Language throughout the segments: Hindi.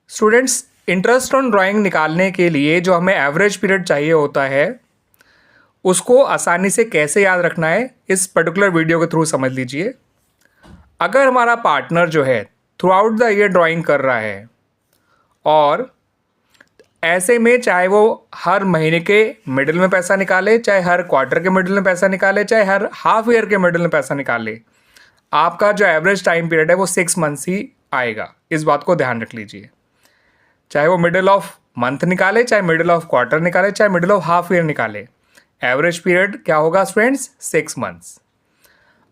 स्टूडेंट्स, इंटरेस्ट ऑन ड्राइंग निकालने के लिए जो हमें एवरेज पीरियड चाहिए होता है उसको आसानी से कैसे याद रखना है इस पर्टिकुलर वीडियो के थ्रू समझ लीजिए। अगर हमारा पार्टनर जो है through out the year drawing कर रहा है और ऐसे में चाहे वो हर महीने के मिडिल में पैसा निकाले, चाहे हर क्वार्टर के मिडिल में पैसा निकाले, चाहे हर हाफ ईयर के मिडिल में पैसा निकाले, आपका जो एवरेज टाइम पीरियड है वो 6 मंथ्स ही आएगा। इस बात को ध्यान रख लीजिए। चाहे वो मिडिल ऑफ मंथ निकाले, चाहे मिडिल ऑफ क्वार्टर निकाले, चाहे मिडिल ऑफ हाफ ईयर निकाले, एवरेज पीरियड क्या होगा स्टूडेंट्स? 6 मंथ्स।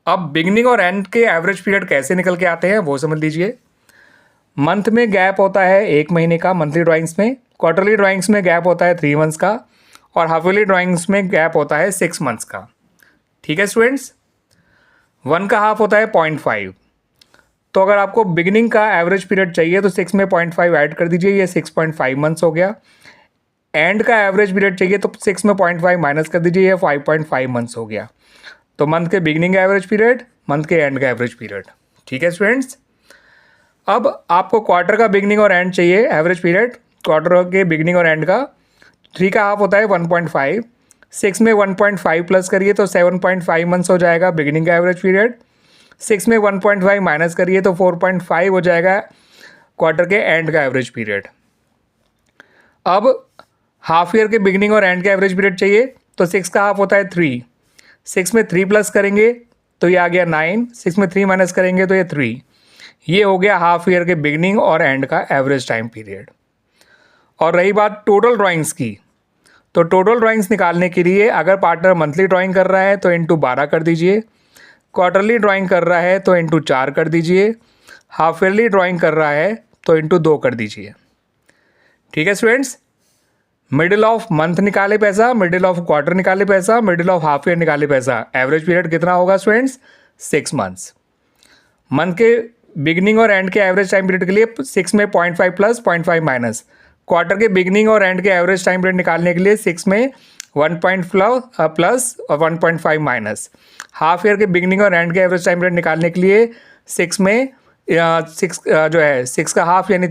अब बिगनिंग और एंड के एवरेज पीरियड कैसे निकल के आते हैं वो समझ लीजिए। मंथ में गैप होता है 1 महीने का मंथली ड्राइंग्स में, क्वार्टरली ड्राइंग्स में गैप होता है 3 मंथ्स का, और हाफ ईयरली ड्राइंग्स में गैप होता है 6 मंथ्स का। ठीक है स्टूडेंट्स, 1 का हाफ होता है 0.5। तो अगर आपको बिगिनिंग का एवरेज पीरियड चाहिए तो 6 में 0.5 ऐड कर दीजिए, ये 6.5 मंथ्स हो गया। एंड का एवरेज पीरियड चाहिए तो 6 में 0.5 माइनस कर दीजिए, ये 5.5 मंथ्स हो गया। तो मंथ के बिगिनिंग का एवरेज पीरियड, मंथ के एंड का एवरेज पीरियड। ठीक है स्टूडेंट्स, अब आपको क्वार्टर का बिगिनिंग और एंड चाहिए एवरेज पीरियड। क्वार्टर के बिगिनिंग और एंड का 3 का हाफ होता है 1.5। 6 में 1.5 प्लस करिए तो 7.5 मंथ्स हो जाएगा बिगिनिंग का एवरेज पीरियड। 6 में 1.5 माइनस करिए तो 4.5 हो जाएगा क्वार्टर के एंड का एवरेज पीरियड। अब हाफ ईयर के बिगिनिंग और एंड का एवरेज पीरियड चाहिए तो 6 का हाफ होता है 3। 6 में 3 प्लस करेंगे तो ये आ गया 9। 6 में 3 माइनस करेंगे तो ये 3। ये हो गया हाफ ईयर के बिगिनिंग और एंड का एवरेज टाइम पीरियड। और रही बात टोटल ड्राइंग्स की, तो टोटल ड्राइंग्स निकालने के लिए अगर पार्टनर मंथली ड्राइंग कर रहा है तो इंटू 12 कर दीजिए, क्वार्टरली ड्राइंग कर रहा है तो इंटू 4 कर दीजिए, हाफ ईयरली ड्राइंग कर रहा है तो इंटू 2 कर दीजिए। ठीक है स्टूडेंट्स, मिडिल ऑफ मंथ निकाले पैसा, मिडिल ऑफ क्वार्टर निकाले पैसा, मिडिल ऑफ हाफ ईयर निकाले पैसा, एवरेज पीरियड कितना होगा स्टूडेंट्स? 6 मंथ्स। मंथ के बिगिनिंग और एंड के एवरेज टाइम पीरियड के लिए 6 में 0.5 प्लस 0.5 माइनस, क्वार्टर के बिगिनिंग और एंड के एवरेज टाइम पीरियड निकालने के लिए 6 में 1.5 प्लस और 1.5 माइनस, हाफ ईयर के बिगिनिंग और एंड के एवरेज टाइम पीरियड निकालने के लिए 6 में 6 का हाफ यानी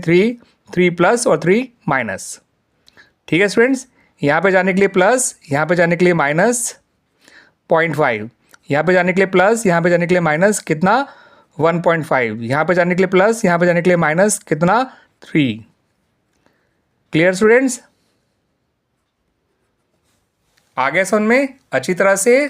3 प्लस और 3 माइनस। ठीक है स्टूडेंट्स, यहाँ पे जाने के लिए प्लस, यहाँ पे जाने के लिए माइनस 0.5, यहाँ पे जाने के लिए प्लस, यहाँ पे जाने के लिए माइनस कितना? 1.5, यहाँ पे जाने के लिए प्लस, यहाँ पे जाने के लिए माइनस कितना? 3। Clear students? आ गया समझ में अच्छी तरह से?